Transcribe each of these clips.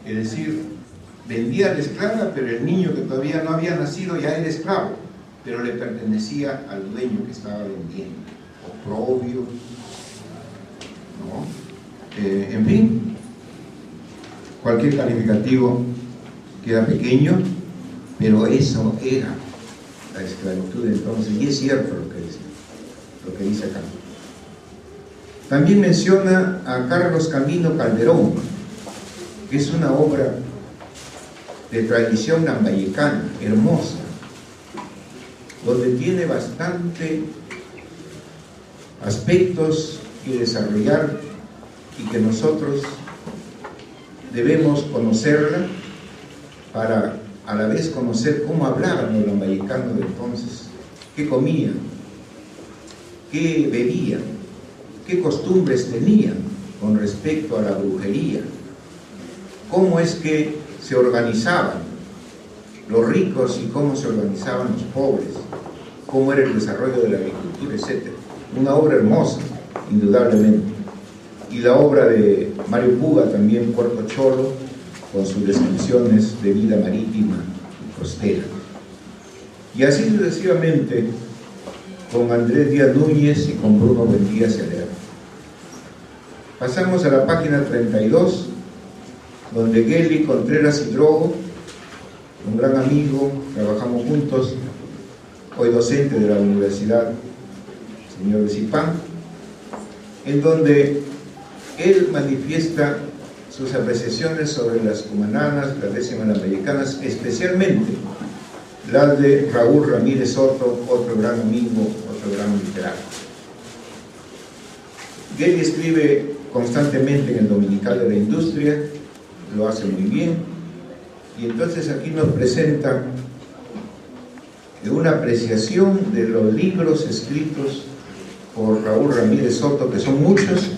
Es decir, vendía a la esclava, pero el niño que todavía no había nacido ya era esclavo, pero le pertenecía al dueño que estaba vendiendo. Oprobio, ¿no? En fin, cualquier calificativo queda pequeño, pero eso era la esclavitud entonces, y es cierto lo que dice acá. También menciona a Carlos Camino Calderón, que es una obra de tradición lambayecana, hermosa, donde tiene bastante aspectos que desarrollar y que nosotros debemos conocerla para a la vez conocer cómo hablaban los lambayecanos de entonces, qué comían, qué bebían, qué costumbres tenían con respecto a la brujería, cómo es que se organizaban los ricos y cómo se organizaban los pobres, cómo era el desarrollo de la agricultura, etc. Una obra hermosa, indudablemente. Y la obra de Mario Puga también, Puerto Cholo, con sus descripciones de vida marítima y costera. Y así sucesivamente con Andrés Díaz Núñez y con Bruno Buendía Celer. Pasamos a la página 32, donde Geli Contreras Hidrogo, un gran amigo, trabajamos juntos, hoy docente de la Universidad Señor de Zipán, en donde él manifiesta sus apreciaciones sobre las cumananas, las décimas lambayecanas, especialmente las de Raúl Ramírez Soto, otro gran amigo, otro gran literato. Geli escribe constantemente en el Dominical de la Industria, lo hace muy bien, y entonces aquí nos presenta una apreciación de los libros escritos por Raúl Ramírez Soto, que son muchos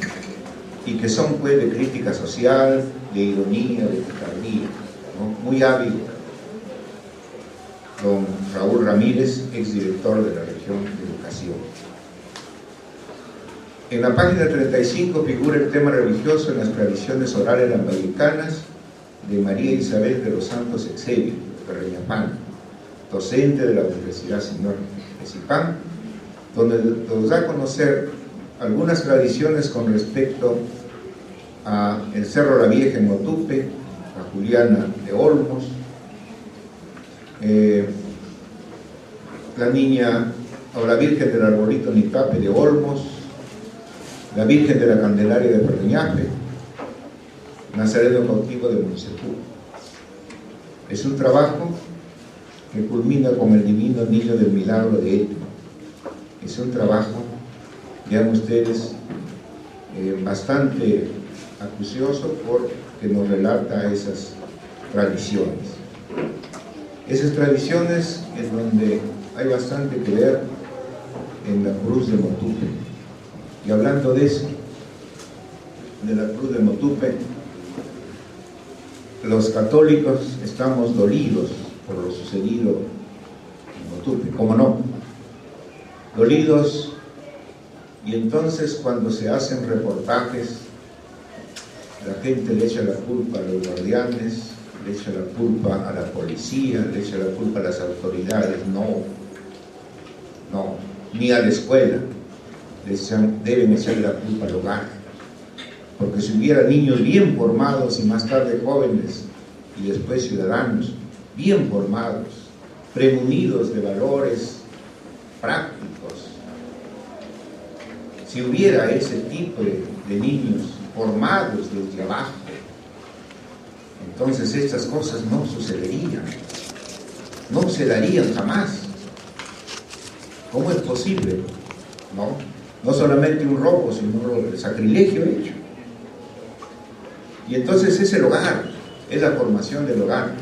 y que son pues de crítica social, de ironía, de picardía, ¿no? Muy hábil don Raúl Ramírez, exdirector de la región de educación. En la página 35 figura el tema religioso en las tradiciones orales lambayecanas de María Isabel de los Santos Exelio, de Reñapán, docente de la Universidad Señor de Zipán, donde nos da a conocer algunas tradiciones con respecto a el Cerro La Vieja en Motupe, a Juliana de Olmos, la niña o la Virgen del Arbolito Nicape de Olmos, la Virgen de la Candelaria de Perdoñape, Nazareno Cautivo de Monsejú. Es un trabajo que culmina con el Divino Niño del Milagro de Etna. Es un trabajo, vean ustedes, bastante acucioso porque nos relata esas tradiciones. Esas tradiciones en donde hay bastante que ver en la cruz de Motupe. Y hablando de eso, de la cruz de Motupe, los católicos estamos dolidos por lo sucedido en Motupe, ¿cómo no? Dolidos, y entonces cuando se hacen reportajes, la gente le echa la culpa a los guardianes, le echa la culpa a la policía, le echa la culpa a las autoridades. No, ni a la escuela deben echar la culpa al hogar, porque si hubiera niños bien formados y más tarde jóvenes y después ciudadanos bien formados, premunidos de valores prácticos, si hubiera ese tipo de niños formados desde abajo, entonces estas cosas no sucederían, no se darían jamás. ¿Cómo es posible? No solamente un robo, sino el sacrilegio hecho. Y entonces es el hogar, es la formación del hogar.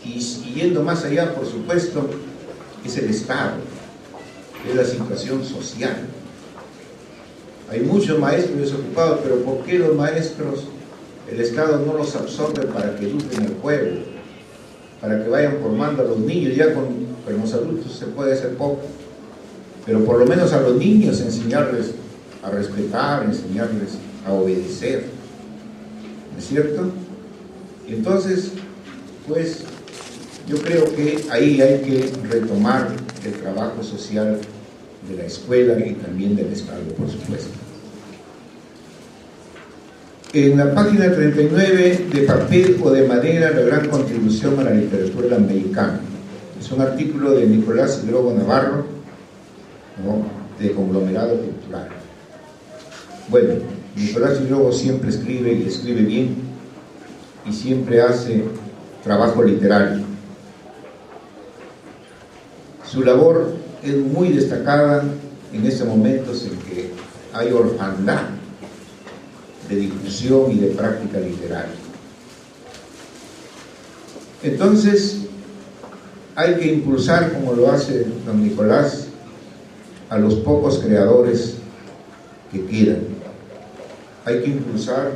Y yendo más allá, por supuesto, es el Estado, es la situación social. Hay muchos maestros desocupados, pero ¿por qué los maestros, el Estado no los absorbe para que eduquen al pueblo, para que vayan formando a los niños? Ya con los adultos se puede hacer poco, pero por lo menos a los niños enseñarles a respetar, enseñarles a obedecer, ¿no es cierto? Entonces, pues, yo creo que ahí hay que retomar el trabajo social de la escuela y también del Estado, por supuesto. En la página 39, de papel o de madera, la gran contribución a la literatura lambayencana. Es un artículo de Nicolás Hidrogo Navarro, ¿no?, de Conglomerado Cultural. Bueno, Nicolás Hidrogo siempre escribe y escribe bien y siempre hace trabajo literario. Su labor es muy destacada en estos momentos en que hay orfandad de difusión y de práctica literaria. Entonces, hay que impulsar, como lo hace don Nicolás, a los pocos creadores que quedan. Hay que impulsar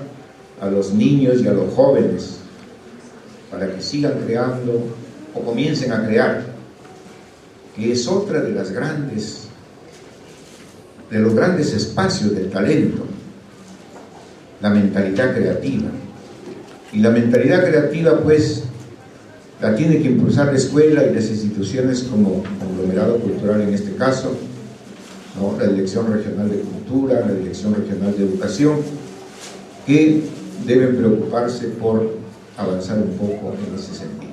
a los niños y a los jóvenes para que sigan creando o comiencen a crear, que es otra de los grandes espacios del talento, la mentalidad creativa. Y la mentalidad creativa, pues, la tiene que impulsar la escuela y las instituciones como Conglomerado Cultural en este caso, ¿no?, la Dirección Regional de Cultura, la Dirección Regional de Educación, que deben preocuparse por avanzar un poco en ese sentido.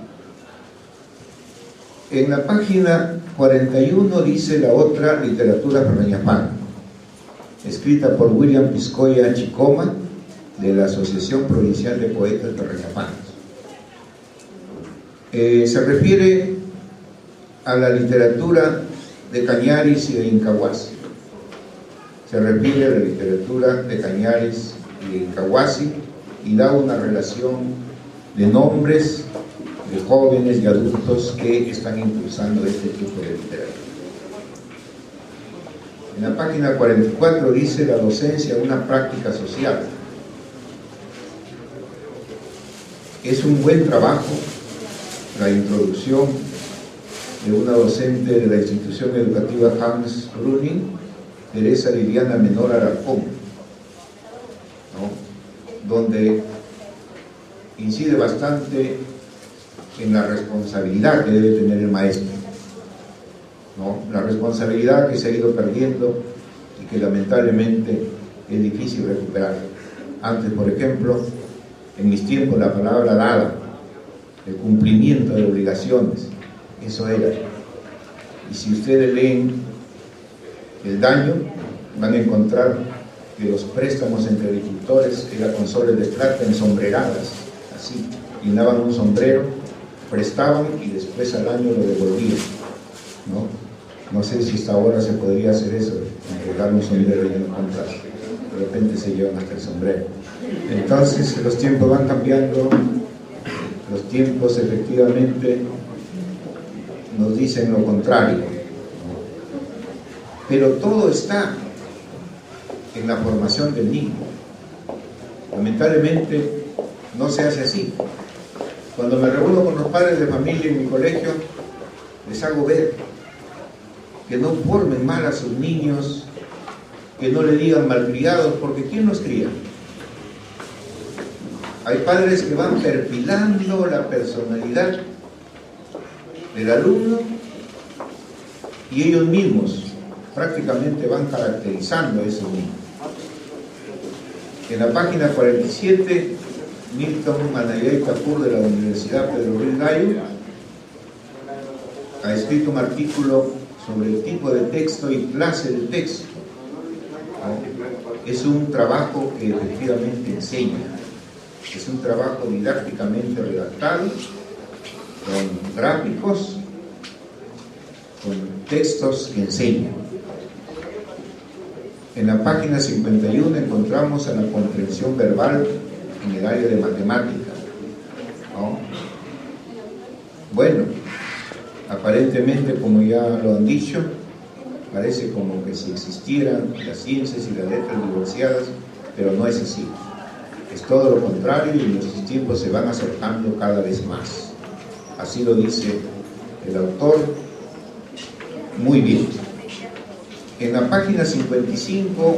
En la página 41 dice la otra literatura ferreñapana, escrita por William Piscoya Chicoma, de la Asociación Provincial de Poetas Ferreñapanos. Se refiere a la literatura de Cañaris y de Incahuasi. Se refiere a la literatura de Cañaris y de Incahuasi y da una relación de nombres de jóvenes y adultos que están impulsando este tipo de literatura. En la página 44 dice la docencia, una práctica social. Es un buen trabajo la introducción de una docente de la institución educativa Hans Brüning, Teresa Liliana Menor Alarcón, ¿no?, donde incide bastante en la responsabilidad que debe tener el maestro, ¿no?, la responsabilidad que se ha ido perdiendo y que lamentablemente es difícil recuperar. Antes, por ejemplo, en mis tiempos, la palabra dada, el cumplimiento de obligaciones, eso era. Y si ustedes leen el daño, van a encontrar que los préstamos entre agricultores eran con soles de plata ensombreradas, así, llenaban un sombrero, prestaban y después al año lo devolvían, ¿no? No sé si hasta ahora se podría hacer eso, entregar un sombrero y no comprar. De repente se llevan hasta el sombrero. Entonces los tiempos van cambiando, los tiempos efectivamente nos dicen lo contrario, ¿no? Pero todo está en la formación del niño. Lamentablemente no se hace así. Cuando me reúno con los padres de familia en mi colegio, les hago ver que no formen mal a sus niños, que no le digan malcriados, porque ¿quién los cría? Hay padres que van perfilando la personalidad del alumno y ellos mismos prácticamente van caracterizando a ese niño. En la página 47, Milton Manayay Kapur de la Universidad Pedro Ruiz Gallo ha escrito un artículo sobre el tipo de texto y clase de texto. Es un trabajo que efectivamente enseña, es un trabajo didácticamente redactado, con gráficos, con textos que enseñan. En la página 51 encontramos a la comprensión verbal en el área de matemática, ¿no? Bueno, aparentemente, como ya lo han dicho, parece como que si existieran las ciencias y las letras divorciadas, pero no es así. Es todo lo contrario y nuestros tiempos se van acercando cada vez más. Así lo dice el autor muy bien. En la página 55,